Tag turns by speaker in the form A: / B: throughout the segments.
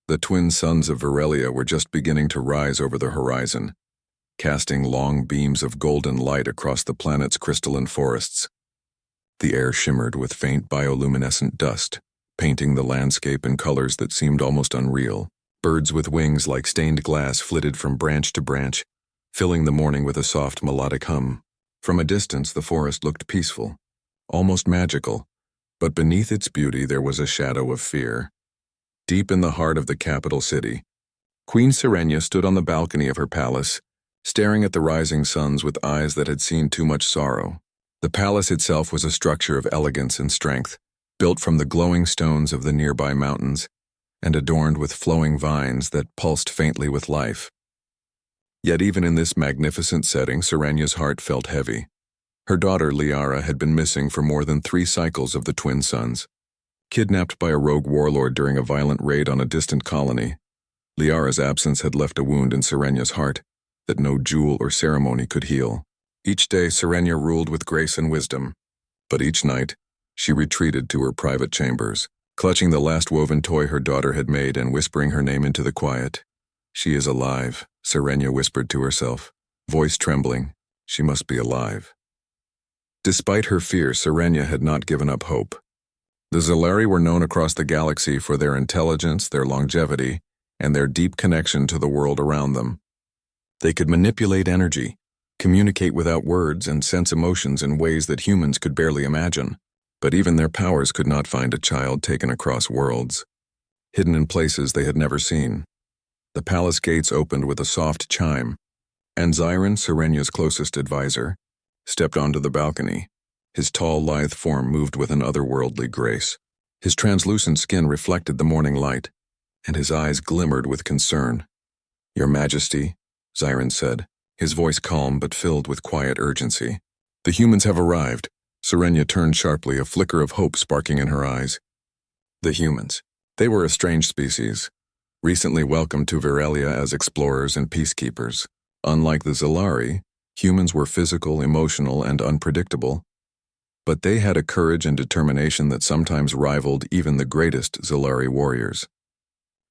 A: The twin suns of Virelia were just beginning to rise over the horizon, casting long beams of golden light across the planet's crystalline forests. The air shimmered with faint bioluminescent dust, painting the landscape in colors that seemed almost unreal. Birds with wings like stained glass flitted from branch to branch, filling the morning with a soft melodic hum. From a distance, the forest looked peaceful, almost magical, but beneath its beauty there was a shadow of fear. Deep in the heart of the capital city, Queen Serenia stood on the balcony of her palace, staring at the rising suns with eyes that had seen too much sorrow. The palace itself was a structure of elegance and strength, built from the glowing stones of the nearby mountains, and adorned with flowing vines that pulsed faintly with life. Yet even in this magnificent setting, Serenia's heart felt heavy. Her daughter, Liara, had been missing for more than 3 cycles of the twin suns. Kidnapped by a rogue warlord during a violent raid on a distant colony, Liara's absence had left a wound in Serenia's heart that no jewel or ceremony could heal. Each day, Serenia ruled with grace and wisdom, but each night, she retreated to her private chambers, clutching the last woven toy her daughter had made and whispering her name into the quiet. "She is alive," Serenia whispered to herself, voice trembling. She must be alive. Despite her fear, Serenia had not given up hope. The Zellari were known across the galaxy for their intelligence, their longevity, and their deep connection to the world around them. They could manipulate energy, communicate without words, and sense emotions in ways that humans could barely imagine. But even their powers could not find a child taken across worlds, hidden in places they had never seen. The palace gates opened with a soft chime, and Zyron, Serenia's closest advisor, stepped onto the balcony. His tall, lithe form moved with an otherworldly grace. His translucent skin reflected the morning light, and his eyes glimmered with concern. "Your Majesty," Zyron said, his voice calm but filled with quiet urgency. "The humans have arrived." Serenia turned sharply, a flicker of hope sparking in her eyes. The humans. They were a strange species, recently welcomed to Virelia as explorers and peacekeepers. Unlike the Zellari, humans were physical, emotional, and unpredictable, but they had a courage and determination that sometimes rivaled even the greatest Zellari warriors.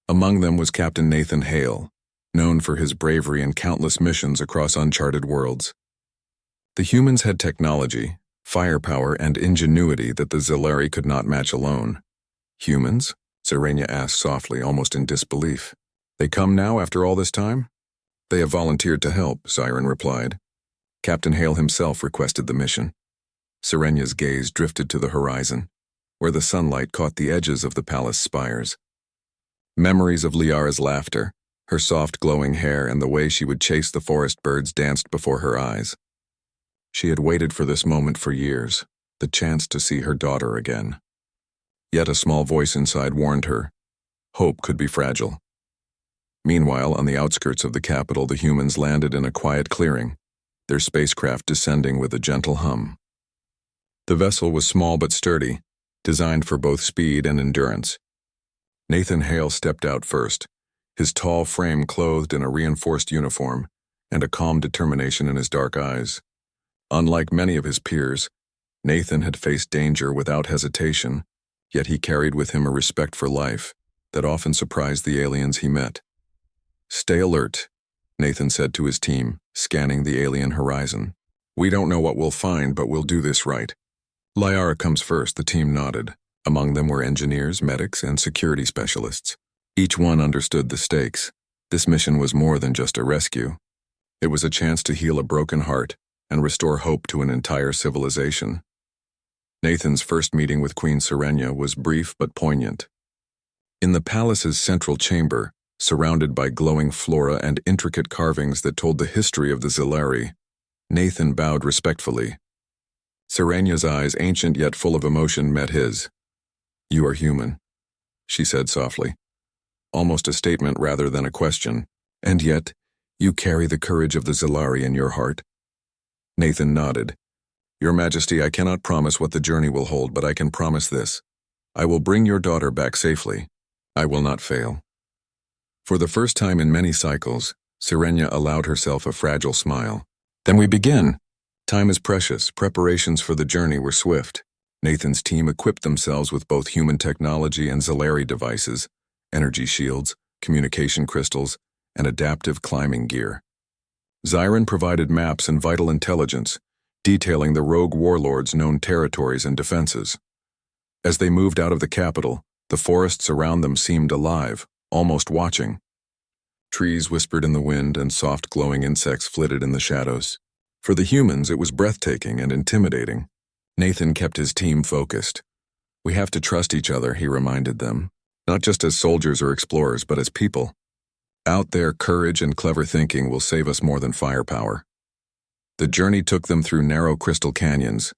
A: Among them was Captain Nathan Hale, known for his bravery and countless missions across uncharted worlds. The humans had technology, firepower, and ingenuity that the Zellari could not match alone. "Humans?" Serenia asked softly, almost in disbelief. "They come now after all this time?" "They have volunteered to help," Zyron replied. Captain Hale himself requested the mission. Serenia's gaze drifted to the horizon, where the sunlight caught the edges of the palace spires. Memories of Liara's laughter, her soft glowing hair, and the way she would chase the forest birds danced before her eyes. She had waited for this moment for years, the chance to see her daughter again. Yet a small voice inside warned her, hope could be fragile. Meanwhile, on the outskirts of the capital, the humans landed in a quiet clearing, their spacecraft descending with a gentle hum. The vessel was small but sturdy, designed for both speed and endurance. Nathan Hale stepped out first, his tall frame clothed in a reinforced uniform, and a calm determination in his dark eyes. Unlike many of his peers, Nathan had faced danger without hesitation, yet he carried with him a respect for life that often surprised the aliens he met. "Stay alert," Nathan said to his team, scanning the alien horizon. "We don't know what we'll find, but we'll do this right." Liara comes first, the team nodded. Among them were engineers, medics, and security specialists. Each one understood the stakes. This mission was more than just a rescue. It was a chance to heal a broken heart and restore hope to an entire civilization. Nathan's first meeting with Queen Serenia was brief but poignant. In the palace's central chamber, surrounded by glowing flora and intricate carvings that told the history of the Zellari, Nathan bowed respectfully. Serenia's eyes, ancient yet full of emotion, met his. "You are human," she said softly, almost a statement rather than a question, "and yet you carry the courage of the Zellari in your heart." Nathan nodded. "Your Majesty, I cannot promise what the journey will hold, but I can promise this. I will bring your daughter back safely. I will not fail." For the first time in many cycles, Serenia allowed herself a fragile smile. "Then we begin." Time is precious. Preparations for the journey were swift. Nathan's team equipped themselves with both human technology and Zellari devices, energy shields, communication crystals, and adaptive climbing gear. Zyron provided maps and vital intelligence, detailing the rogue warlords' known territories and defenses. As they moved out of the capital, the forests around them seemed alive, almost watching. Trees whispered in the wind and soft glowing insects flitted in the shadows. For the humans, it was breathtaking and intimidating. Nathan kept his team focused. "We have to trust each other," he reminded them, "not just as soldiers or explorers, but as people. Out there, courage and clever thinking will save us more than firepower." The journey took them through narrow crystal canyons,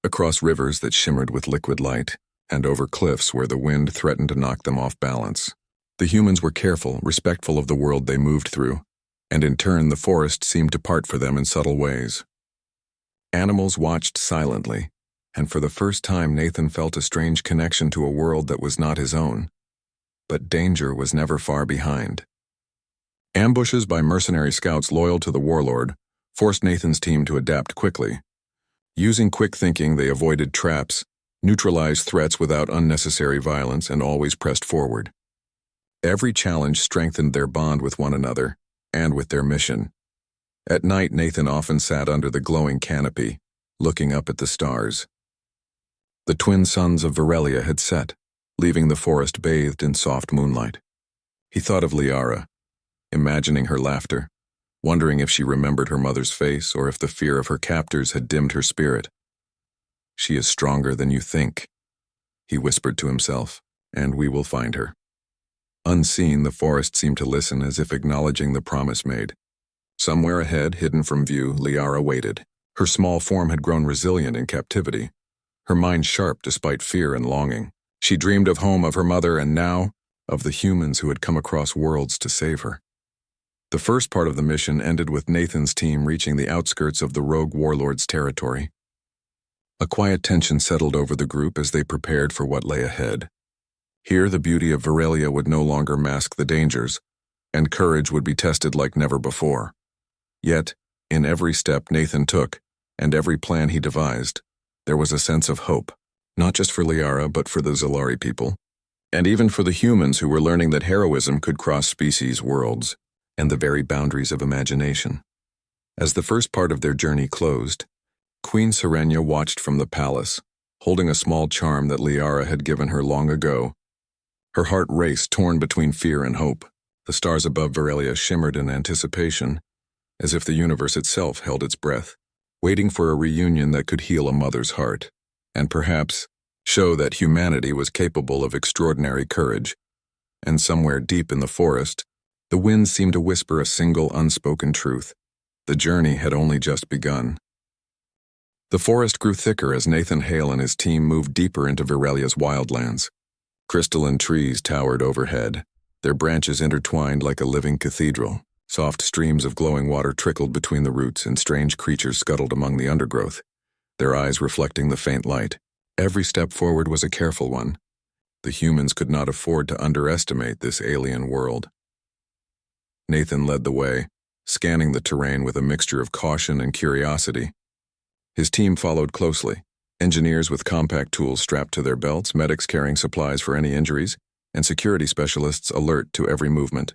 A: across rivers that shimmered with liquid light, and over cliffs where the wind threatened to knock them off balance. The humans were careful, respectful of the world they moved through, and in turn the forest seemed to part for them in subtle ways. Animals watched silently, and for the first time Nathan felt a strange connection to a world that was not his own. But danger was never far behind. Ambushes by mercenary scouts loyal to the warlord forced Nathan's team to adapt quickly. Using quick thinking, they avoided traps, neutralized threats without unnecessary violence, and always pressed forward. Every challenge strengthened their bond with one another and with their mission. At night, Nathan often sat under the glowing canopy, looking up at the stars. The twin suns of Verelia had set, leaving the forest bathed in soft moonlight. He thought of Liara, imagining her laughter, wondering if she remembered her mother's face or if the fear of her captors had dimmed her spirit. "She is stronger than you think," he whispered to himself, "and we will find her." Unseen, the forest seemed to listen as if acknowledging the promise made. Somewhere ahead, hidden from view, Liara waited. Her small form had grown resilient in captivity, her mind sharp despite fear and longing. She dreamed of home, of her mother, and now of the humans who had come across worlds to save her. The first part of the mission ended with Nathan's team reaching the outskirts of the rogue warlord's territory. A quiet tension settled over the group as they prepared for what lay ahead. Here, the beauty of Verelia would no longer mask the dangers, and courage would be tested like never before. Yet, in every step Nathan took, and every plan he devised, there was a sense of hope, not just for Liara, but for the Zalari people, and even for the humans who were learning that heroism could cross species, worlds, and the very boundaries of imagination. As the first part of their journey closed, Queen Serenia watched from the palace, holding a small charm that Liara had given her long ago. Her heart raced, torn between fear and hope. The stars above Verelia shimmered in anticipation, as if the universe itself held its breath, waiting for a reunion that could heal a mother's heart, and perhaps show that humanity was capable of extraordinary courage. And somewhere deep in the forest, the winds seemed to whisper a single unspoken truth. The journey had only just begun. The forest grew thicker as Nathan Hale and his team moved deeper into Verelia's wildlands. Crystalline trees towered overhead, their branches intertwined like a living cathedral. Soft streams of glowing water trickled between the roots, and strange creatures scuttled among the undergrowth, their eyes reflecting the faint light. Every step forward was a careful one. The humans could not afford to underestimate this alien world. Nathan led the way, scanning the terrain with a mixture of caution and curiosity. His team followed closely, engineers with compact tools strapped to their belts, medics carrying supplies for any injuries, and security specialists alert to every movement.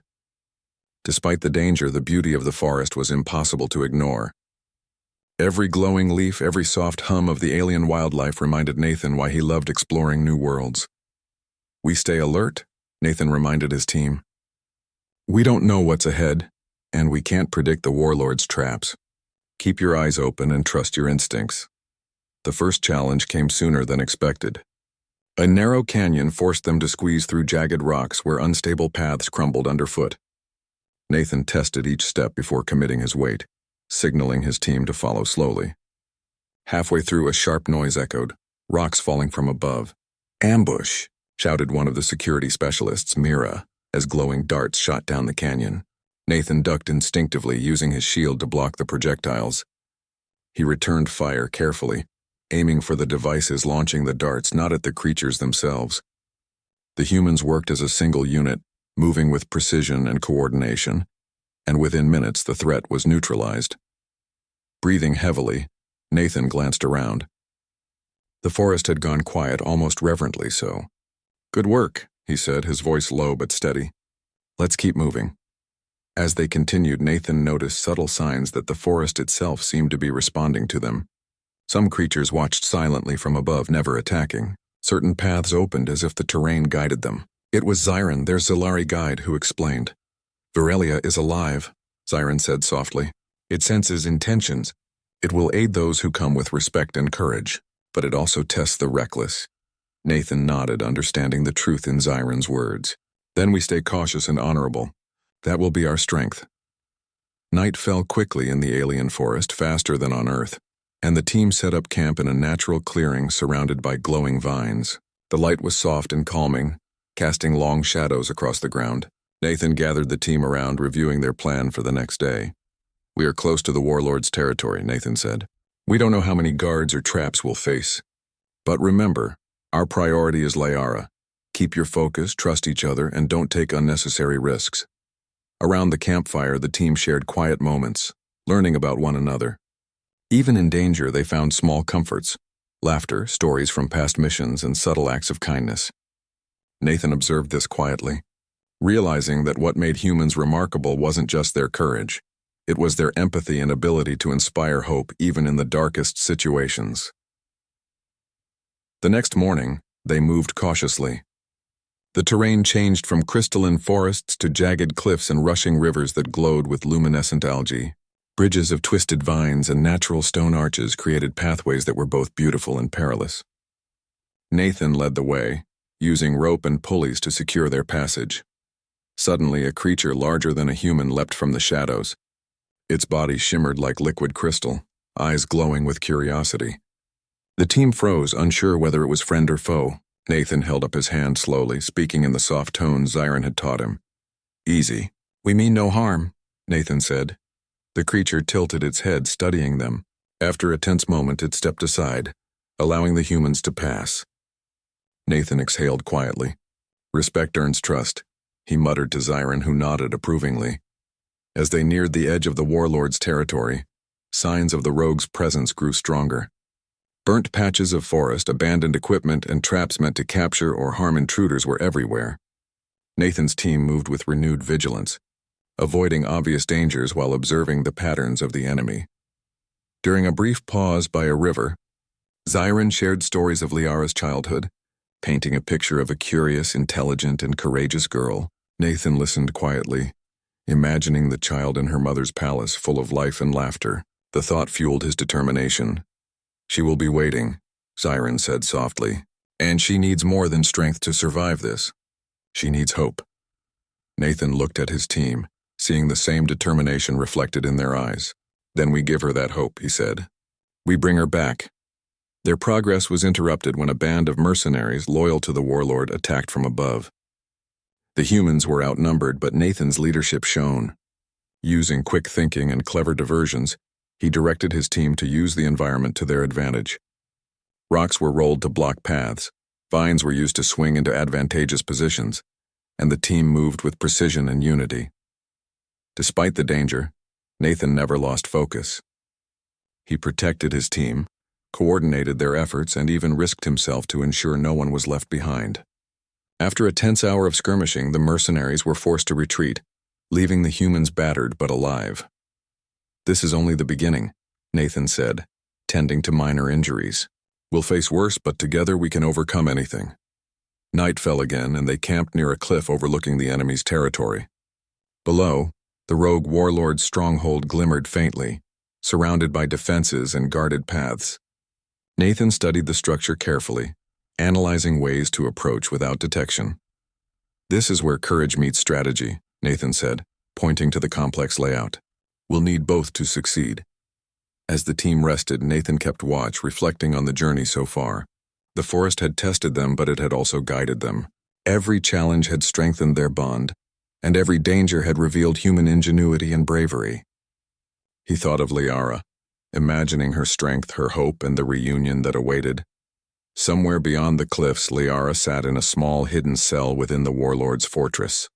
A: Despite the danger, the beauty of the forest was impossible to ignore. Every glowing leaf, every soft hum of the alien wildlife reminded Nathan why he loved exploring new worlds. "We stay alert," Nathan reminded his team. "We don't know what's ahead, and we can't predict the warlord's traps. Keep your eyes open and trust your instincts." The first challenge came sooner than expected. A narrow canyon forced them to squeeze through jagged rocks where unstable paths crumbled underfoot. Nathan tested each step before committing his weight, signaling his team to follow slowly. Halfway through, a sharp noise echoed, rocks falling from above. "Ambush!" shouted one of the security specialists, Mira, as glowing darts shot down the canyon. Nathan ducked instinctively, using his shield to block the projectiles. He returned fire carefully, aiming for the devices launching the darts, not at the creatures themselves. The humans worked as a single unit, moving with precision and coordination, and within minutes the threat was neutralized. Breathing heavily, Nathan glanced around. The forest had gone quiet, almost reverently so. "Good work," he said, his voice low but steady. Let's keep moving. As they continued, Nathan noticed subtle signs that the forest itself seemed to be responding to them. Some creatures watched silently from above, never attacking. Certain paths opened as if the terrain guided them. It was Zyron, their Zilari guide, who explained. "Virelia is alive," Zyron said softly. "It senses intentions. It will aid those who come with respect and courage, but it also tests the reckless." Nathan nodded, understanding the truth in Zyron's words. "Then we stay cautious and honorable. That will be our strength." Night fell quickly in the alien forest, faster than on Earth, and the team set up camp in a natural clearing surrounded by glowing vines. The light was soft and calming, casting long shadows across the ground. Nathan gathered the team around, reviewing their plan for the next day. "We are close to the warlord's territory," Nathan said. "We don't know how many guards or traps we'll face. But remember, our priority is Liara. Keep your focus, trust each other, and don't take unnecessary risks." Around the campfire, the team shared quiet moments, learning about one another. Even in danger, they found small comforts: laughter, stories from past missions, and subtle acts of kindness. Nathan observed this quietly, realizing that what made humans remarkable wasn't just their courage. It was their empathy and ability to inspire hope even in the darkest situations. The next morning, they moved cautiously. The terrain changed from crystalline forests to jagged cliffs and rushing rivers that glowed with luminescent algae. Bridges of twisted vines and natural stone arches created pathways that were both beautiful and perilous. Nathan led the way, using rope and pulleys to secure their passage. Suddenly, a creature larger than a human leapt from the shadows. Its body shimmered like liquid crystal, eyes glowing with curiosity. The team froze, unsure whether it was friend or foe. Nathan held up his hand slowly, speaking in the soft tone Zyron had taught him. "Easy. We mean no harm," Nathan said. The creature tilted its head, studying them. After a tense moment, it stepped aside, allowing the humans to pass. Nathan exhaled quietly. "Respect earns trust," he muttered to Zyron, who nodded approvingly. As they neared the edge of the warlord's territory, signs of the rogue's presence grew stronger. Burnt patches of forest, abandoned equipment, and traps meant to capture or harm intruders were everywhere. Nathan's team moved with renewed vigilance, avoiding obvious dangers while observing the patterns of the enemy. During a brief pause by a river, Zyron shared stories of Liara's childhood, painting a picture of a curious, intelligent, and courageous girl. Nathan listened quietly, imagining the child in her mother's palace full of life and laughter. The thought fueled his determination. "She will be waiting," Zyron said softly, "and she needs more than strength to survive this. She needs hope." Nathan looked at his team, seeing the same determination reflected in their eyes. "Then we give her that hope," he said. "We bring her back." Their progress was interrupted when a band of mercenaries loyal to the warlord attacked from above. The humans were outnumbered, but Nathan's leadership shone. Using quick thinking and clever diversions, he directed his team to use the environment to their advantage. Rocks were rolled to block paths, vines were used to swing into advantageous positions, and the team moved with precision and unity. Despite the danger, Nathan never lost focus. He protected his team, coordinated their efforts, and even risked himself to ensure no one was left behind. After a tense hour of skirmishing, the mercenaries were forced to retreat, leaving the humans battered but alive. "This is only the beginning," Nathan said, tending to minor injuries. "We'll face worse, but together we can overcome anything." Night fell again, and they camped near a cliff overlooking the enemy's territory. Below, the rogue warlord's stronghold glimmered faintly, surrounded by defenses and guarded paths. Nathan studied the structure carefully, analyzing ways to approach without detection. "This is where courage meets strategy," Nathan said, pointing to the complex layout. "We'll need both to succeed." As the team rested, Nathan kept watch, reflecting on the journey so far. The forest had tested them, but it had also guided them. Every challenge had strengthened their bond, and every danger had revealed human ingenuity and bravery. He thought of Liara, imagining her strength, her hope, and the reunion that awaited. Somewhere beyond the cliffs, Liara sat in a small hidden cell within the warlord's fortress.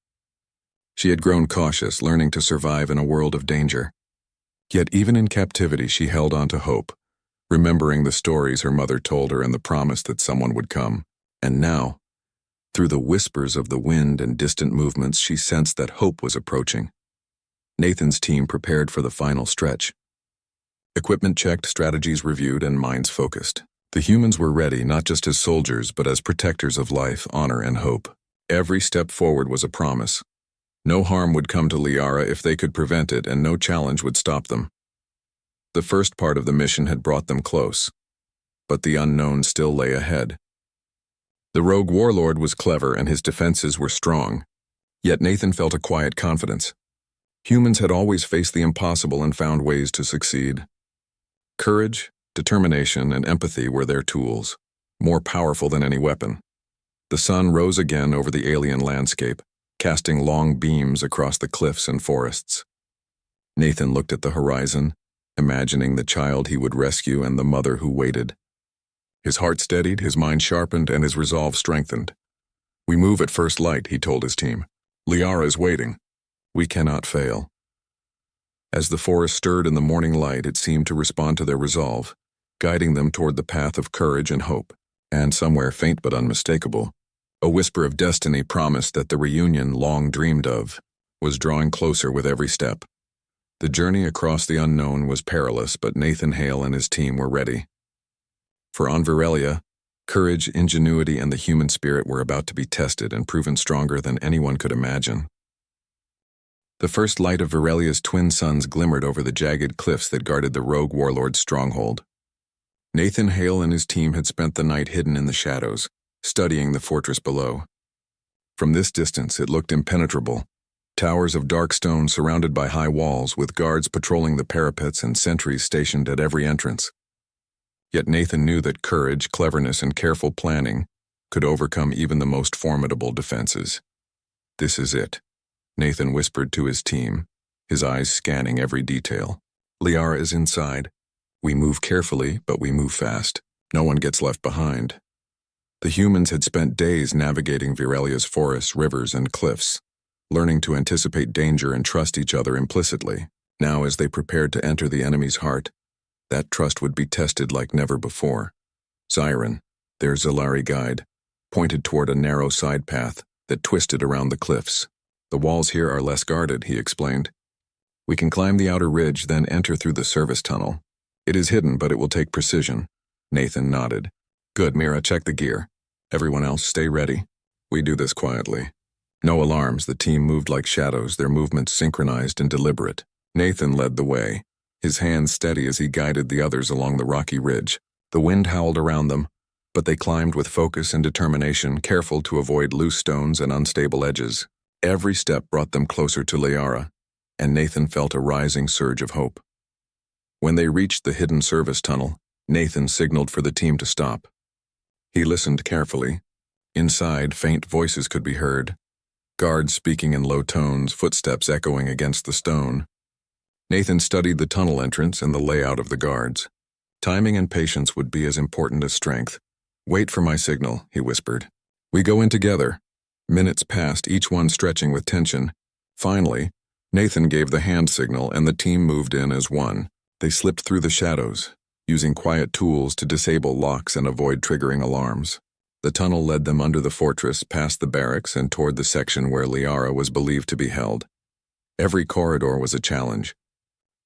A: She had grown cautious, learning to survive in a world of danger. Yet even in captivity, she held on to hope, remembering the stories her mother told her and the promise that someone would come. And now, Through the whispers of the wind and distant movements, she sensed that hope was approaching. Nathan's team prepared for the final stretch. Equipment checked, strategies reviewed, and minds focused. The humans were ready, not just as soldiers, but as protectors of life, honor, and hope. Every step forward was a promise. No harm would come to Liara if they could prevent it, and no challenge would stop them. The first part of the mission had brought them close, but the unknown still lay ahead. The rogue warlord was clever and his defenses were strong, yet Nathan felt a quiet confidence. Humans had always faced the impossible and found ways to succeed. Courage, determination, and empathy were their tools, more powerful than any weapon. The sun rose again over the alien landscape, casting long beams across the cliffs and forests. Nathan looked at the horizon, imagining the child he would rescue and the mother who waited. His heart steadied, his mind sharpened, and his resolve strengthened. "We move at first light," he told his team. "Liara is waiting. We cannot fail." As the forest stirred in the morning light, it seemed to respond to their resolve, guiding them toward the path of courage and hope. And somewhere faint but unmistakable, a whisper of destiny promised that the reunion long dreamed of was drawing closer with every step. The journey across the unknown was perilous, but Nathan Hale and his team were ready. For on Virelia, courage, ingenuity, and the human spirit were about to be tested and proven stronger than anyone could imagine. The first light of Virelia's twin suns glimmered over the jagged cliffs that guarded the rogue warlord's stronghold. Nathan Hale and his team had spent the night hidden in the shadows, studying the fortress below. From this distance, it looked impenetrable. Towers of dark stone surrounded by high walls, with guards patrolling the parapets and sentries stationed at every entrance. Yet Nathan knew that courage, cleverness, and careful planning could overcome even the most formidable defenses. "This is it," Nathan whispered to his team, his eyes scanning every detail. "Liara is inside. We move carefully, but we move fast. No one gets left behind." The humans had spent days navigating Virelia's forests, rivers, and cliffs, learning to anticipate danger and trust each other implicitly. Now, as they prepared to enter the enemy's heart, that trust would be tested like never before. Zyron, their Zalari guide, pointed toward a narrow side path that twisted around the cliffs. "The walls here are less guarded," he explained. "We can climb the outer ridge, then enter through the service tunnel. It is hidden, but it will take precision." Nathan nodded. "Good, Mira, check the gear. Everyone else, stay ready. We do this quietly." No alarms, the team moved like shadows, their movements synchronized and deliberate. Nathan led the way, his hands steady as he guided the others along the rocky ridge. The wind howled around them, but they climbed with focus and determination, careful to avoid loose stones and unstable edges. Every step brought them closer to Liara, and Nathan felt a rising surge of hope. When they reached the hidden service tunnel, Nathan signaled for the team to stop. He listened carefully. Inside, faint voices could be heard, guards speaking in low tones, footsteps echoing against the stone. Nathan studied the tunnel entrance and the layout of the guards. Timing and patience would be as important as strength. "Wait for my signal," he whispered. "We go in together." Minutes passed, each one stretching with tension. Finally, Nathan gave the hand signal and the team moved in as one. They slipped through the shadows, using quiet tools to disable locks and avoid triggering alarms. The tunnel led them under the fortress, past the barracks, and toward the section where Liara was believed to be held. Every corridor was a challenge.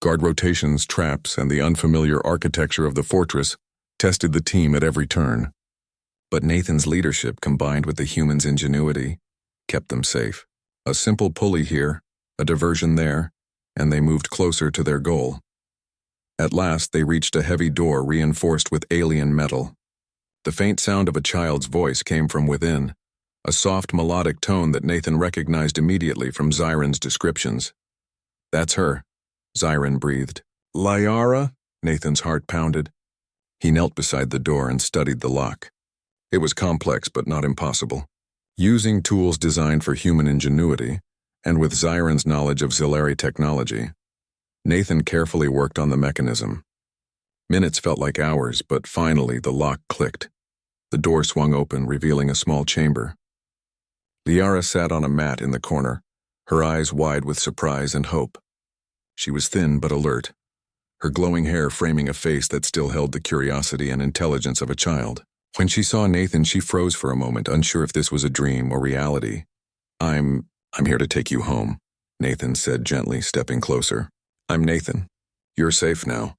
A: Guard rotations, traps, and the unfamiliar architecture of the fortress tested the team at every turn. But Nathan's leadership, combined with the humans' ingenuity, kept them safe. A simple pulley here, a diversion there, and they moved closer to their goal. At last, they reached a heavy door reinforced with alien metal. The faint sound of a child's voice came from within, a soft melodic tone that Nathan recognized immediately from Zyron's descriptions. "That's her," Zyron breathed. "Liara?" Nathan's heart pounded. He knelt beside the door and studied the lock. It was complex but not impossible. Using tools designed for human ingenuity, and with Zyron's knowledge of Zalari technology, Nathan carefully worked on the mechanism. Minutes felt like hours, but finally the lock clicked. The door swung open, revealing a small chamber. Liara sat on a mat in the corner, her eyes wide with surprise and hope. She was thin but alert, her glowing hair framing a face that still held the curiosity and intelligence of a child. When she saw Nathan, she froze for a moment, unsure if this was a dream or reality. I'm here to take you home," Nathan said gently, stepping closer. "I'm Nathan. You're safe now."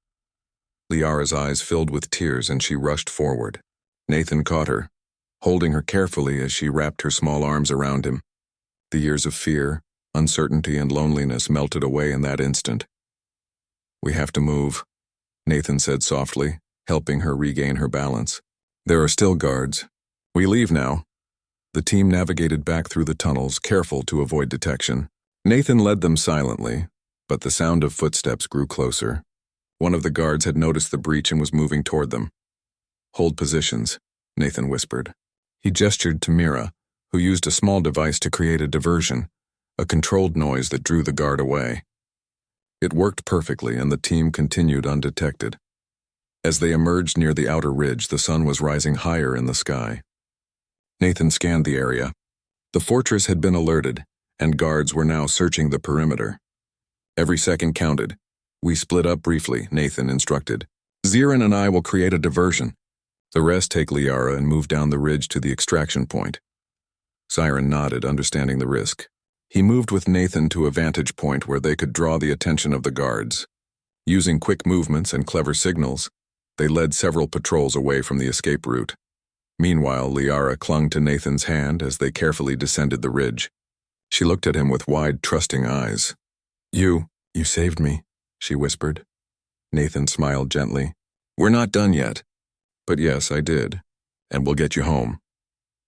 A: Liara's eyes filled with tears and she rushed forward. Nathan caught her, holding her carefully as she wrapped her small arms around him. The years of fear, uncertainty, and loneliness melted away in that instant. "We have to move," Nathan said softly, helping her regain her balance. "There are still guards. We leave now." The team navigated back through the tunnels, careful to avoid detection. Nathan led them silently, but the sound of footsteps grew closer. One of the guards had noticed the breach and was moving toward them. "Hold positions," Nathan whispered. He gestured to Mira, who used a small device to create a diversion, a controlled noise that drew the guard away. It worked perfectly, and the team continued undetected. As they emerged near the outer ridge, the sun was rising higher in the sky. Nathan scanned the area. The fortress had been alerted, and guards were now searching the perimeter. Every second counted. "We split up briefly," Nathan instructed. "Zirin and I will create a diversion. The rest take Liara and move down the ridge to the extraction point." Zirin nodded, understanding the risk. He moved with Nathan to a vantage point where they could draw the attention of the guards. Using quick movements and clever signals, they led several patrols away from the escape route. Meanwhile, Liara clung to Nathan's hand as they carefully descended the ridge. She looked at him with wide, trusting eyes. You saved me," she whispered. Nathan smiled gently. "We're not done yet. But yes, I did. And we'll get you home."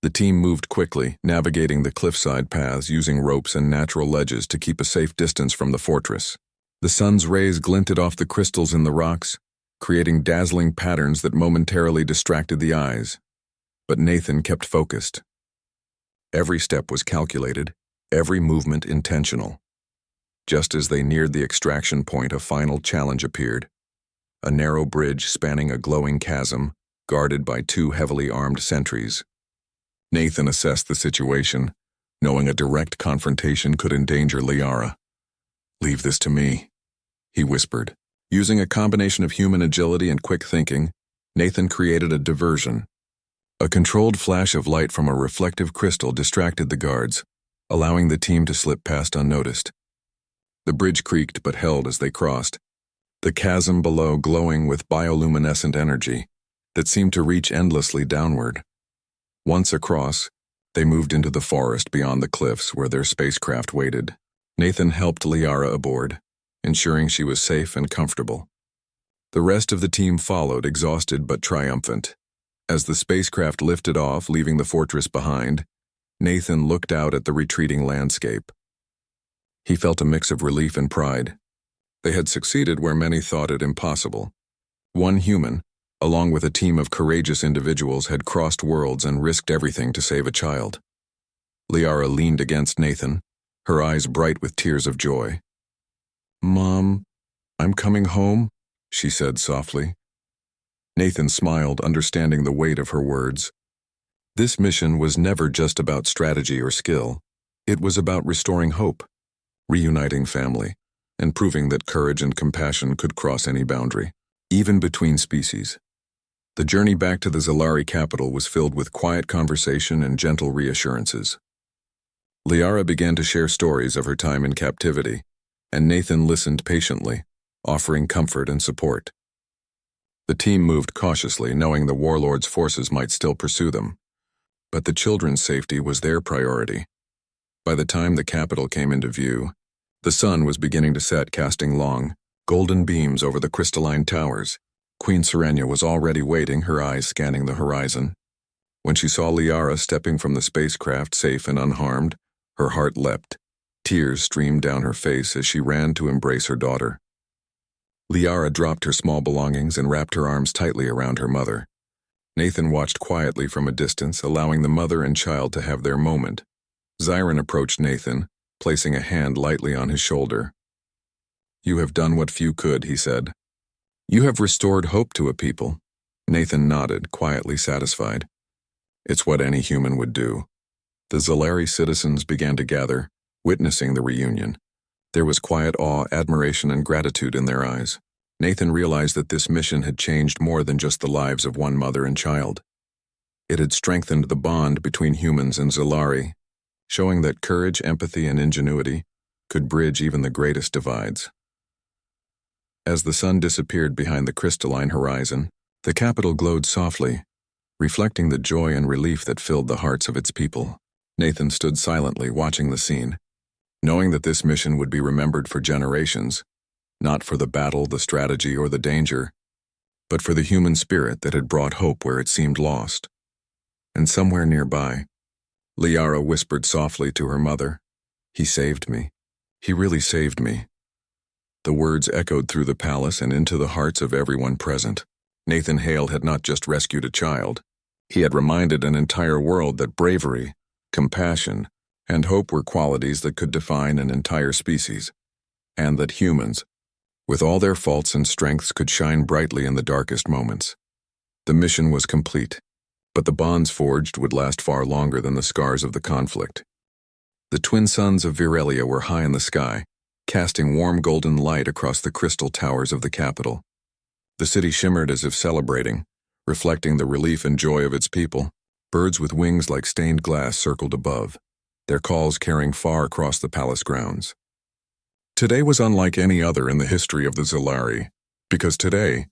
A: The team moved quickly, navigating the cliffside paths using ropes and natural ledges to keep a safe distance from the fortress. The sun's rays glinted off the crystals in the rocks, creating dazzling patterns that momentarily distracted the eyes. But Nathan kept focused. Every step was calculated, every movement intentional. Just as they neared the extraction point, a final challenge appeared. A narrow bridge spanning a glowing chasm, guarded by 2 heavily armed sentries. Nathan assessed the situation, knowing a direct confrontation could endanger Liara. "Leave this to me," he whispered. Using a combination of human agility and quick thinking, Nathan created a diversion. A controlled flash of light from a reflective crystal distracted the guards, allowing the team to slip past unnoticed. The bridge creaked but held as they crossed, the chasm below glowing with bioluminescent energy that seemed to reach endlessly downward. Once across, they moved into the forest beyond the cliffs where their spacecraft waited. Nathan helped Liara aboard, ensuring she was safe and comfortable. The rest of the team followed, exhausted but triumphant. As the spacecraft lifted off, leaving the fortress behind, Nathan looked out at the retreating landscape. He felt a mix of relief and pride. They had succeeded where many thought it impossible. One human, along with a team of courageous individuals, had crossed worlds and risked everything to save a child. Liara leaned against Nathan, her eyes bright with tears of joy. "Mom, I'm coming home," she said softly. Nathan smiled, understanding the weight of her words. This mission was never just about strategy or skill. It was about restoring hope, reuniting family, and proving that courage and compassion could cross any boundary, even between species. The journey back to the Zalari capital was filled with quiet conversation and gentle reassurances. Liara began to share stories of her time in captivity, and Nathan listened patiently, offering comfort and support. The team moved cautiously, knowing the warlord's forces might still pursue them. But the children's safety was their priority. By the time the capital came into view, the sun was beginning to set, casting long, golden beams over the crystalline towers. Queen Serenia was already waiting, her eyes scanning the horizon. When she saw Liara stepping from the spacecraft safe and unharmed, her heart leapt. Tears streamed down her face as she ran to embrace her daughter. Liara dropped her small belongings and wrapped her arms tightly around her mother. Nathan watched quietly from a distance, allowing the mother and child to have their moment. Zirin approached Nathan, placing a hand lightly on his shoulder. "You have done what few could," he said. "You have restored hope to a people." Nathan nodded, quietly satisfied. "It's what any human would do." The Zalari citizens began to gather, witnessing the reunion. There was quiet awe, admiration, and gratitude in their eyes. Nathan realized that this mission had changed more than just the lives of one mother and child. It had strengthened the bond between humans and Zalari, showing that courage, empathy, and ingenuity could bridge even the greatest divides. As the sun disappeared behind the crystalline horizon, the capital glowed softly, reflecting the joy and relief that filled the hearts of its people. Nathan stood silently watching the scene, knowing that this mission would be remembered for generations, not for the battle, the strategy, or the danger, but for the human spirit that had brought hope where it seemed lost. And somewhere nearby, Liara whispered softly to her mother, "He saved me. He really saved me." The words echoed through the palace and into the hearts of everyone present. Nathan Hale had not just rescued a child. He had reminded an entire world that bravery, compassion, and hope were qualities that could define an entire species, and that humans, with all their faults and strengths, could shine brightly in the darkest moments. The mission was complete, but the bonds forged would last far longer than the scars of the conflict. The twin suns of Virelia were high in the sky, casting warm golden light across the crystal towers of the capital. The city shimmered as if celebrating, reflecting the relief and joy of its people. Birds with wings like stained glass circled above, their calls carrying far across the palace grounds. Today was unlike any other in the history of the Zalari, because today,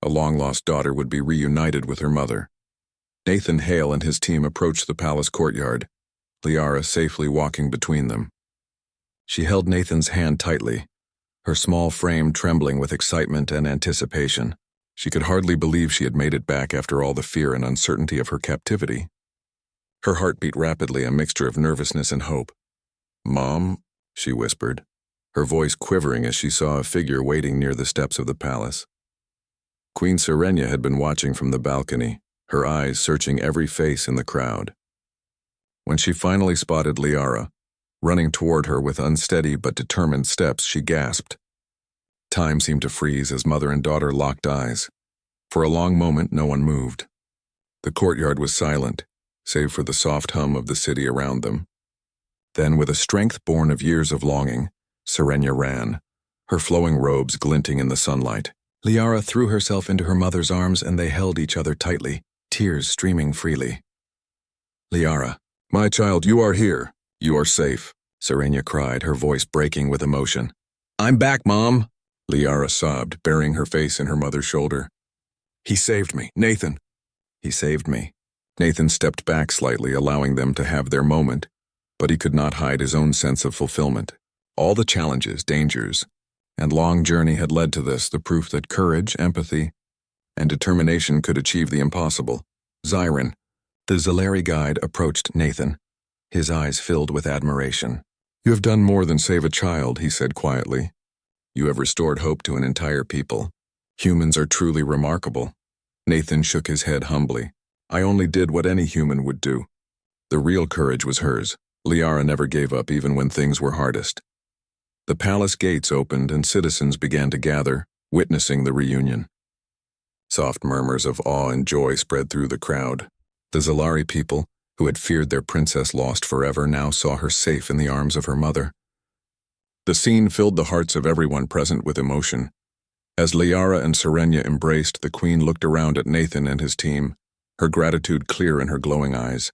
A: a long-lost daughter would be reunited with her mother. Nathan Hale and his team approached the palace courtyard, Liara safely walking between them. She held Nathan's hand tightly, her small frame trembling with excitement and anticipation. She could hardly believe she had made it back after all the fear and uncertainty of her captivity. Her heart beat rapidly, a mixture of nervousness and hope. "Mom," she whispered, her voice quivering as she saw a figure waiting near the steps of the palace. Queen Serenia had been watching from the balcony, her eyes searching every face in the crowd. When she finally spotted Liara, running toward her with unsteady but determined steps, she gasped. Time seemed to freeze as mother and daughter locked eyes. For a long moment, no one moved. The courtyard was silent, save for the soft hum of the city around them. Then, with a strength born of years of longing, Serenia ran, her flowing robes glinting in the sunlight. Liara threw herself into her mother's arms and they held each other tightly, tears streaming freely. "Liara, my child, you are here. You are safe," Serenia cried, her voice breaking with emotion. "I'm back, Mom," Liara sobbed, burying her face in her mother's shoulder. "He saved me, Nathan. He saved me." Nathan stepped back slightly, allowing them to have their moment, but he could not hide his own sense of fulfillment. All the challenges, dangers, and long journey had led to this, the proof that courage, empathy, and determination could achieve the impossible. Zyron, the Zalari guide, approached Nathan, his eyes filled with admiration. "You have done more than save a child," he said quietly. "You have restored hope to an entire people. Humans are truly remarkable." Nathan shook his head humbly. "I only did what any human would do." The real courage was hers. Liara never gave up even when things were hardest. The palace gates opened and citizens began to gather, witnessing the reunion. Soft murmurs of awe and joy spread through the crowd. The Zalari people, who had feared their princess lost forever, now saw her safe in the arms of her mother. The scene filled the hearts of everyone present with emotion. As Liara and Serenia embraced, the queen looked around at Nathan and his team, her gratitude clear in her glowing eyes.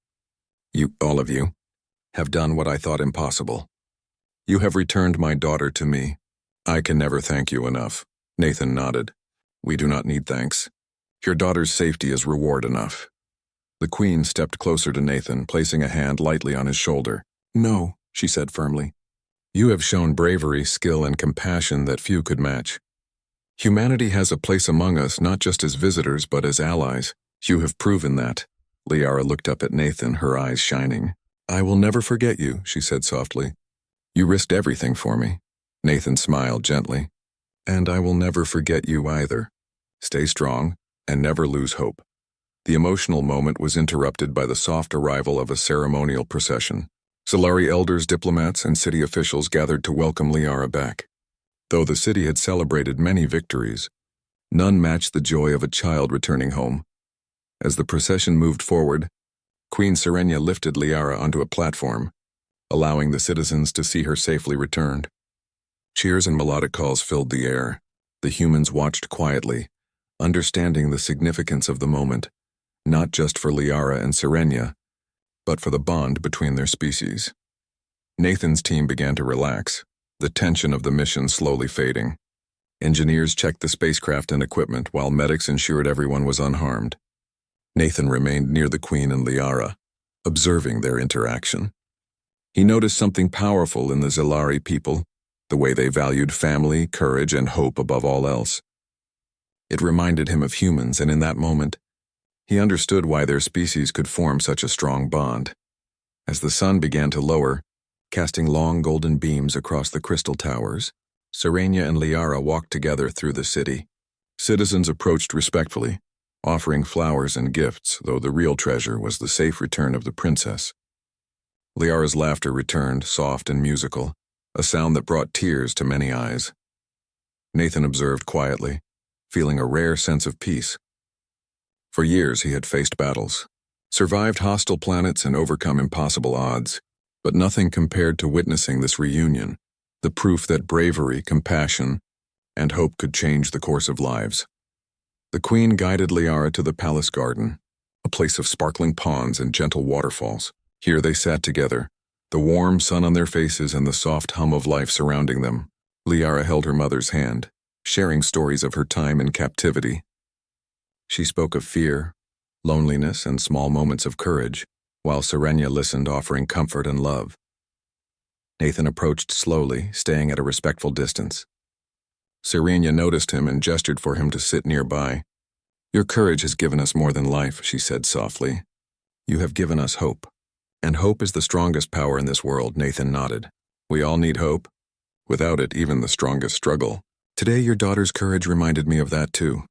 A: "You, all of you, have done what I thought impossible. You have returned my daughter to me. I can never thank you enough." Nathan nodded. "We do not need thanks. Your daughter's safety is reward enough." The queen stepped closer to Nathan, placing a hand lightly on his shoulder. "No," she said firmly. "You have shown bravery, skill, and compassion that few could match. Humanity has a place among us, not just as visitors, but as allies. You have proven that." Liara looked up at Nathan, her eyes shining. "I will never forget you," she said softly. "You risked everything for me." Nathan smiled gently. "And I will never forget you either. Stay strong and never lose hope." The emotional moment was interrupted by the soft arrival of a ceremonial procession. Zalari elders, diplomats, and city officials gathered to welcome Liara back. Though the city had celebrated many victories, none matched the joy of a child returning home. As the procession moved forward, Queen Serenia lifted Liara onto a platform, allowing the citizens to see her safely returned. Cheers and melodic calls filled the air. The humans watched quietly, understanding the significance of the moment, not just for Liara and Serenia, but for the bond between their species. Nathan's team began to relax, the tension of the mission slowly fading. Engineers checked the spacecraft and equipment while medics ensured everyone was unharmed. Nathan remained near the Queen and Liara, observing their interaction. He noticed something powerful in the Zalari people, the way they valued family, courage, and hope above all else. It reminded him of humans, and in that moment, he understood why their species could form such a strong bond. As the sun began to lower, casting long golden beams across the crystal towers, Serenia and Liara walked together through the city. Citizens approached respectfully, offering flowers and gifts, though the real treasure was the safe return of the princess. Liara's laughter returned, soft and musical, a sound that brought tears to many eyes. Nathan observed quietly, feeling a rare sense of peace. For years he had faced battles, survived hostile planets and overcome impossible odds, but nothing compared to witnessing this reunion, the proof that bravery, compassion, and hope could change the course of lives. The Queen guided Liara to the palace garden, a place of sparkling ponds and gentle waterfalls. Here they sat together, the warm sun on their faces and the soft hum of life surrounding them. Liara held her mother's hand, sharing stories of her time in captivity. She spoke of fear, loneliness, and small moments of courage, while Serenia listened, offering comfort and love. Nathan approached slowly, staying at a respectful distance. Serenia noticed him and gestured for him to sit nearby. "Your courage has given us more than life," she said softly. "You have given us hope. And hope is the strongest power in this world," Nathan nodded. "We all need hope. Without it, even the strongest struggle. Today, your daughter's courage reminded me of that too."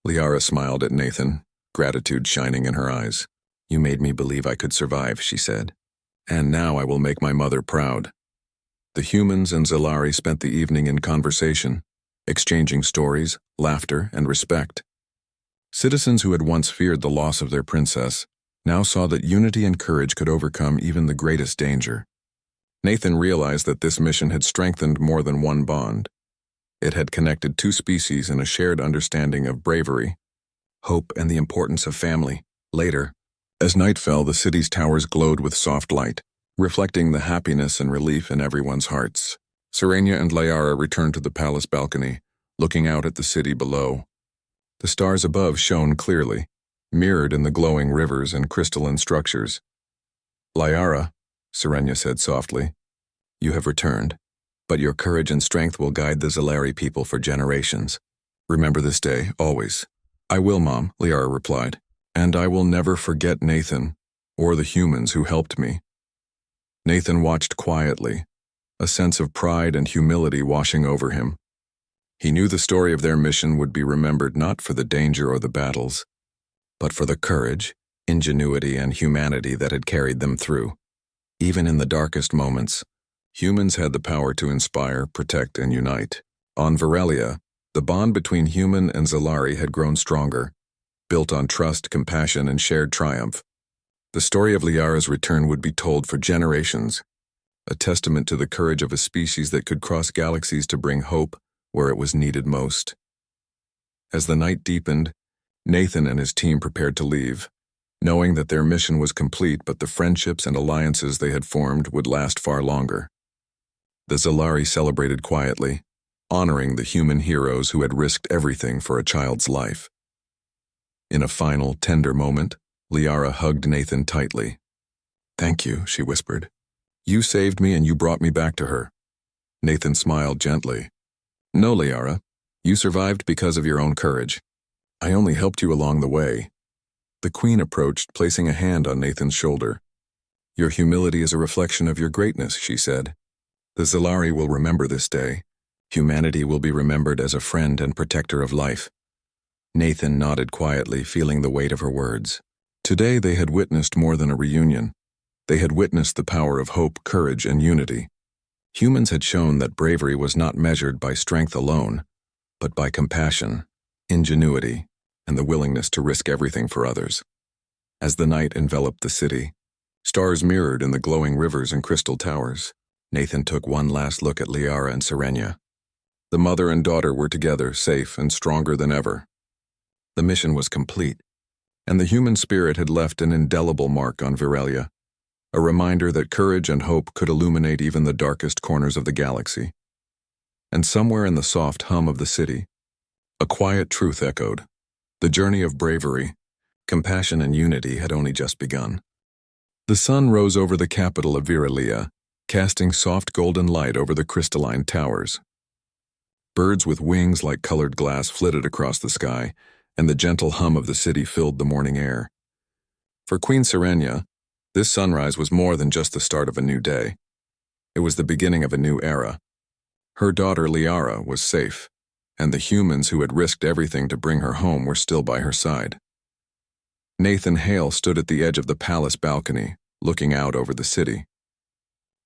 A: Liara smiled at Nathan, gratitude shining in her eyes. "You made me believe I could survive," she said. "And now I will make my mother proud." The humans and Zalari spent the evening in conversation, exchanging stories, laughter, and respect. Citizens who had once feared the loss of their princess now saw that unity and courage could overcome even the greatest danger. Nathan realized that this mission had strengthened more than one bond. It had connected two species in a shared understanding of bravery, hope, and the importance of family. Later, as night fell, the city's towers glowed with soft light, reflecting the happiness and relief in everyone's hearts. Serenia and Liara returned to the palace balcony, looking out at the city below. The stars above shone clearly, mirrored in the glowing rivers and crystalline structures. "Liara," Serenia said softly, "you have returned, but your courage and strength will guide the Zalari people for generations. Remember this day, always." "I will, Mom," Liara replied, "and I will never forget Nathan, or the humans who helped me." Nathan watched quietly, a sense of pride and humility washing over him. He knew the story of their mission would be remembered not for the danger or the battles, but for the courage, ingenuity, and humanity that had carried them through. Even in the darkest moments, humans had the power to inspire, protect, and unite. On Varelia, the bond between human and Zalari had grown stronger, built on trust, compassion, and shared triumph. The story of Liara's return would be told for generations, a testament to the courage of a species that could cross galaxies to bring hope where it was needed most. As the night deepened, Nathan and his team prepared to leave, knowing that their mission was complete, but the friendships and alliances they had formed would last far longer. The Zalari celebrated quietly, honoring the human heroes who had risked everything for a child's life. In a final, tender moment, Liara hugged Nathan tightly. "Thank you," she whispered. "You saved me and you brought me back to her." Nathan smiled gently. "No, Liara, you survived because of your own courage. I only helped you along the way." The Queen approached, placing a hand on Nathan's shoulder. "Your humility is a reflection of your greatness," she said. "The Zalari will remember this day. Humanity will be remembered as a friend and protector of life." Nathan nodded quietly, feeling the weight of her words. Today they had witnessed more than a reunion. They had witnessed the power of hope, courage, and unity. Humans had shown that bravery was not measured by strength alone, but by compassion, ingenuity, and the willingness to risk everything for others. As the night enveloped the city, stars mirrored in the glowing rivers and crystal towers, Nathan took one last look at Liara and Serenia. The mother and daughter were together, safe and stronger than ever. The mission was complete, and the human spirit had left an indelible mark on Virelia, a reminder that courage and hope could illuminate even the darkest corners of the galaxy. And somewhere in the soft hum of the city, a quiet truth echoed. The journey of bravery, compassion, and unity had only just begun. The sun rose over the capital of Virelia, casting soft golden light over the crystalline towers. Birds with wings like colored glass flitted across the sky, and the gentle hum of the city filled the morning air. For Queen Serenia, this sunrise was more than just the start of a new day. It was the beginning of a new era. Her daughter Liara was safe, and the humans who had risked everything to bring her home were still by her side. Nathan Hale stood at the edge of the palace balcony, looking out over the city.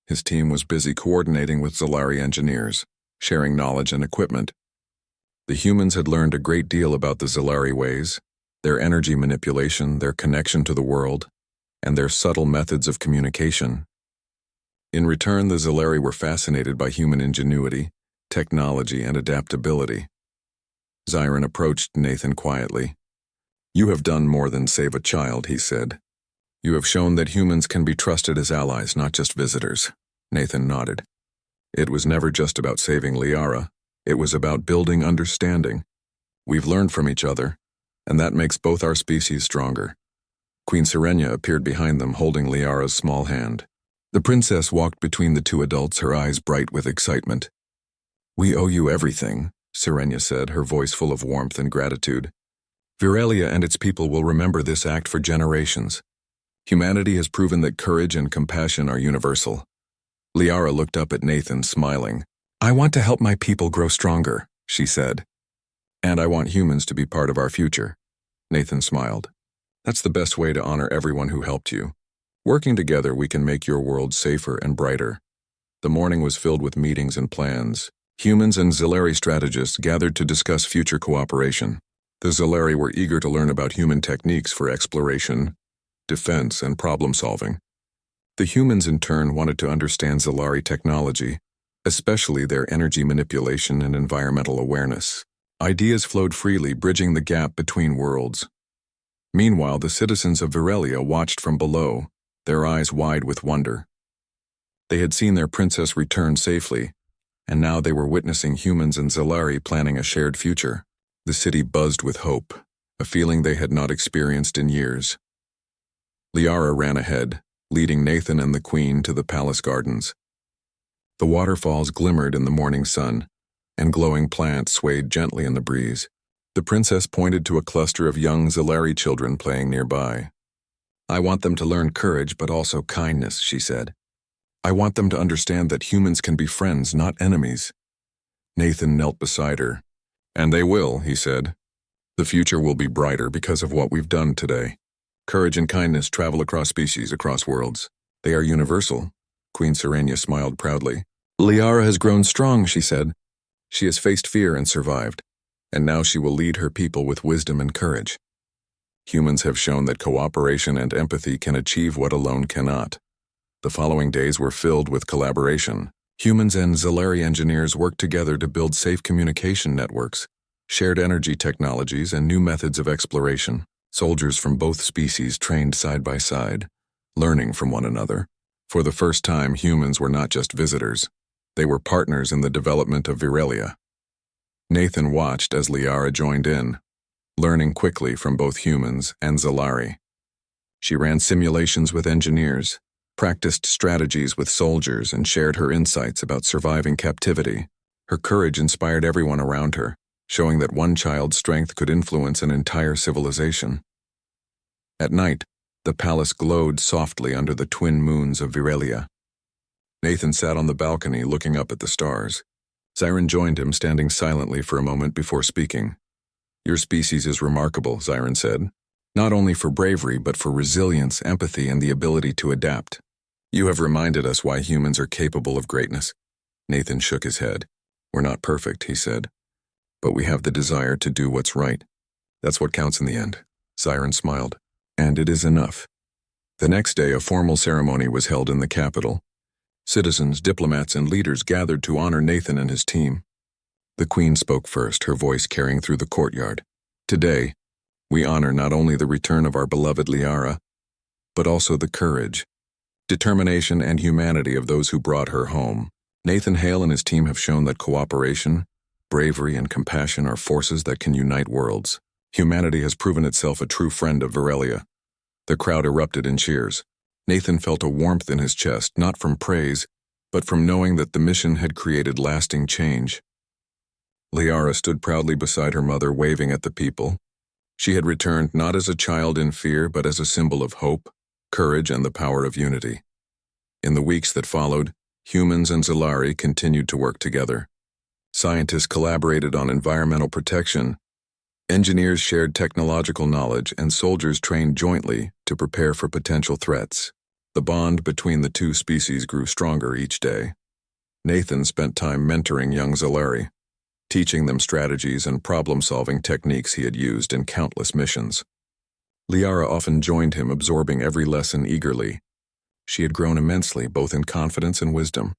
A: His team was busy coordinating with Zalari engineers, sharing knowledge and equipment. The humans had learned a great deal about the Zalari ways, their energy manipulation, their connection to the world, and their subtle methods of communication. In return, the Zalari were fascinated by human ingenuity, technology, and adaptability. Zyron approached Nathan quietly. "You have done more than save a child," he said. "You have shown that humans can be trusted as allies, not just visitors." Nathan nodded. "It was never just about saving Liara. It was about building understanding. We've learned from each other, and that makes both our species stronger." Queen Serenia appeared behind them, holding Liara's small hand. The princess walked between the two adults, her eyes bright with excitement. "We owe you everything," Serenia said, her voice full of warmth and gratitude. "Virelia and its people will remember this act for generations. Humanity has proven that courage and compassion are universal." Liara looked up at Nathan, smiling. "I want to help my people grow stronger," she said. "And I want humans to be part of our future." Nathan smiled. "That's the best way to honor everyone who helped you. Working together, we can make your world safer and brighter." The morning was filled with meetings and plans. Humans and Zalari strategists gathered to discuss future cooperation. The Zalari were eager to learn about human techniques for exploration, defense, and problem-solving. The humans, in turn, wanted to understand Zalari technology, especially their energy manipulation and environmental awareness. Ideas flowed freely, bridging the gap between worlds. Meanwhile, the citizens of Virelia watched from below, their eyes wide with wonder. They had seen their princess return safely, and now they were witnessing humans and Zalari planning a shared future. The city buzzed with hope, a feeling they had not experienced in years. Liara ran ahead, leading Nathan and the Queen to the palace gardens. The waterfalls glimmered in the morning sun, and glowing plants swayed gently in the breeze. The princess pointed to a cluster of young Zalari children playing nearby. "I want them to learn courage, but also kindness," she said. "I want them to understand that humans can be friends, not enemies." Nathan knelt beside her. "And they will," he said. "The future will be brighter because of what we've done today. Courage and kindness travel across species, across worlds. They are universal." Queen Serenia smiled proudly. "Liara has grown strong," she said. "She has faced fear and survived, and now she will lead her people with wisdom and courage." Humans have shown that cooperation and empathy can achieve what alone cannot. The following days were filled with collaboration. Humans and Zalari engineers worked together to build safe communication networks, shared energy technologies, and new methods of exploration. Soldiers from both species trained side by side, learning from one another. For the first time, humans were not just visitors. They were partners in the development of Virelia. Nathan watched as Liara joined in, learning quickly from both humans and Zalari. She ran simulations with engineers, practiced strategies with soldiers, and shared her insights about surviving captivity. Her courage inspired everyone around her, showing that one child's strength could influence an entire civilization. At night, the palace glowed softly under the twin moons of Virelia. Nathan sat on the balcony looking up at the stars. Zyron joined him, standing silently for a moment before speaking. "Your species is remarkable," Zyron said. "Not only for bravery, but for resilience, empathy, and the ability to adapt. You have reminded us why humans are capable of greatness." Nathan shook his head. "We're not perfect," he said, "but we have the desire to do what's right. That's what counts in the end." Zyron smiled. "And it is enough." The next day, a formal ceremony was held in the capital. Citizens, diplomats, and leaders gathered to honor Nathan and his team. The Queen spoke first, her voice carrying through the courtyard. "Today, We honor not only the return of our beloved Liara, but also the courage, determination, and humanity of those who brought her home. Nathan Hale and his team have shown that cooperation, bravery, and compassion are forces that can unite worlds. Humanity has proven itself a true friend of Virelia. The crowd erupted in cheers. Nathan felt a warmth in his chest, not from praise, but from knowing that the mission had created lasting change. Liara stood proudly beside her mother, waving at the people. She had returned not as a child in fear, but as a symbol of hope, courage, and the power of unity. In the weeks that followed, humans and Zalari continued to work together. Scientists collaborated on environmental protection, engineers shared technological knowledge, and soldiers trained jointly to prepare for potential threats. The bond between the two species grew stronger each day. Nathan spent time mentoring young Zalari, teaching them strategies and problem-solving techniques he had used in countless missions. Liara often joined him, absorbing every lesson eagerly. She had grown immensely, both in confidence and wisdom,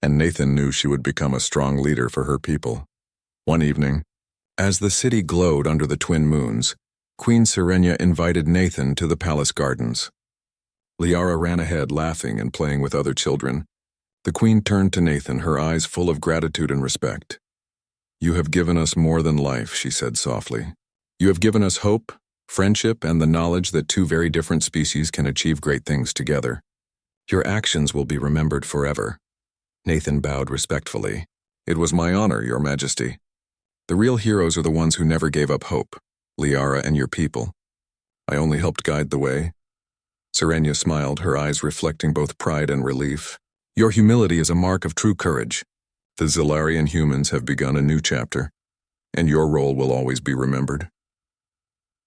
A: and Nathan knew she would become a strong leader for her people. One evening, as the city glowed under the twin moons, Queen Serenia invited Nathan to the palace gardens. Liara ran ahead, laughing and playing with other children. The queen turned to Nathan, her eyes full of gratitude and respect. "You have given us more than life," she said softly. "You have given us hope, friendship, and the knowledge that two very different species can achieve great things together. Your actions will be remembered forever." Nathan bowed respectfully. "It was my honor, Your Majesty. The real heroes are the ones who never gave up hope, Liara and your people. I only helped guide the way." Serenia smiled, her eyes reflecting both pride and relief. "Your humility is a mark of true courage. The Zalarian humans have begun a new chapter, and your role will always be remembered."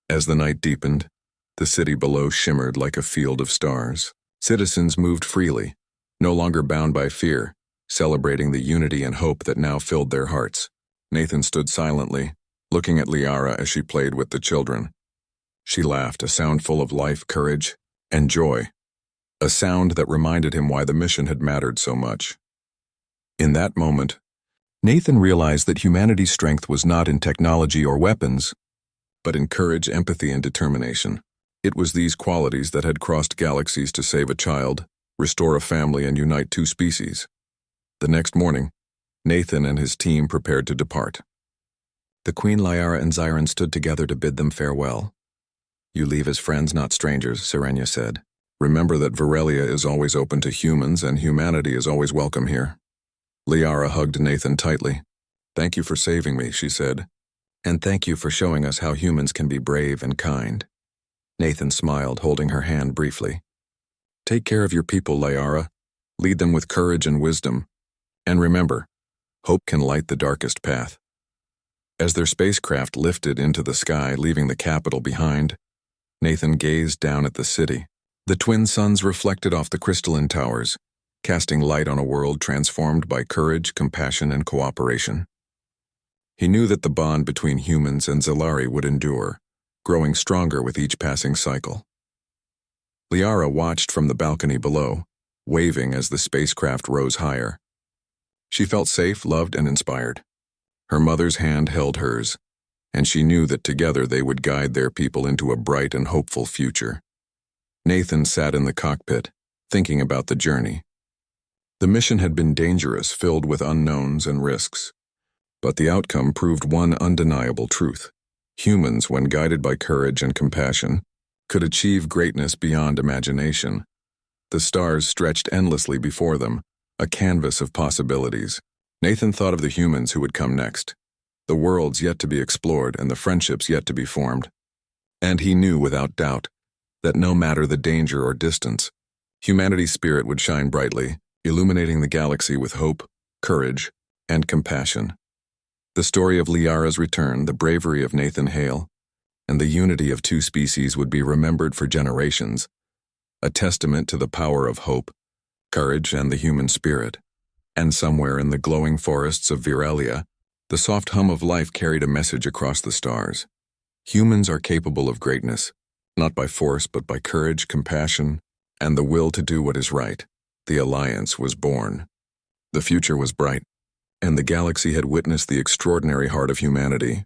A: As the night deepened, the city below shimmered like a field of stars. Citizens moved freely, no longer bound by fear, celebrating the unity and hope that now filled their hearts. Nathan stood silently, looking at Liara as she played with the children. She laughed, a sound full of life, courage, and joy, a sound that reminded him why the mission had mattered so much. In that moment, Nathan realized that humanity's strength was not in technology or weapons, but in courage, empathy, and determination. It was these qualities that had crossed galaxies to save a child, restore a family, and unite two species. The next morning, Nathan and his team prepared to depart. The Queen Liara and Zyron stood together to bid them farewell. "You leave as friends, not strangers," Serenia said. "Remember that Virelia is always open to humans and humanity is always welcome here." Liara hugged Nathan tightly. "Thank you for saving me," she said. "And thank you for showing us how humans can be brave and kind." Nathan smiled, holding her hand briefly. "Take care of your people, Liara. Lead them with courage and wisdom. And remember, hope can light the darkest path." As their spacecraft lifted into the sky, leaving the capital behind, Nathan gazed down at the city. The twin suns reflected off the crystalline towers, casting light on a world transformed by courage, compassion, and cooperation. He knew that the bond between humans and Zalari would endure, growing stronger with each passing cycle. Liara watched from the balcony below, waving as the spacecraft rose higher. She felt safe, loved, and inspired. Her mother's hand held hers, and she knew that together they would guide their people into a bright and hopeful future. Nathan sat in the cockpit, thinking about the journey. The mission had been dangerous, filled with unknowns and risks. But the outcome proved one undeniable truth. Humans, when guided by courage and compassion, could achieve greatness beyond imagination. The stars stretched endlessly before them, a canvas of possibilities. Nathan thought of the humans who would come next, the worlds yet to be explored and the friendships yet to be formed. And he knew without doubt that no matter the danger or distance, humanity's spirit would shine brightly, illuminating the galaxy with hope, courage, and compassion. The story of Liara's return, the bravery of Nathan Hale, and the unity of two species would be remembered for generations, a testament to the power of hope, courage, and the human spirit. And somewhere in the glowing forests of Virelia, the soft hum of life carried a message across the stars. Humans are capable of greatness, not by force but by courage, compassion, and the will to do what is right. The Alliance was born. The future was bright, and the galaxy had witnessed the extraordinary heart of humanity,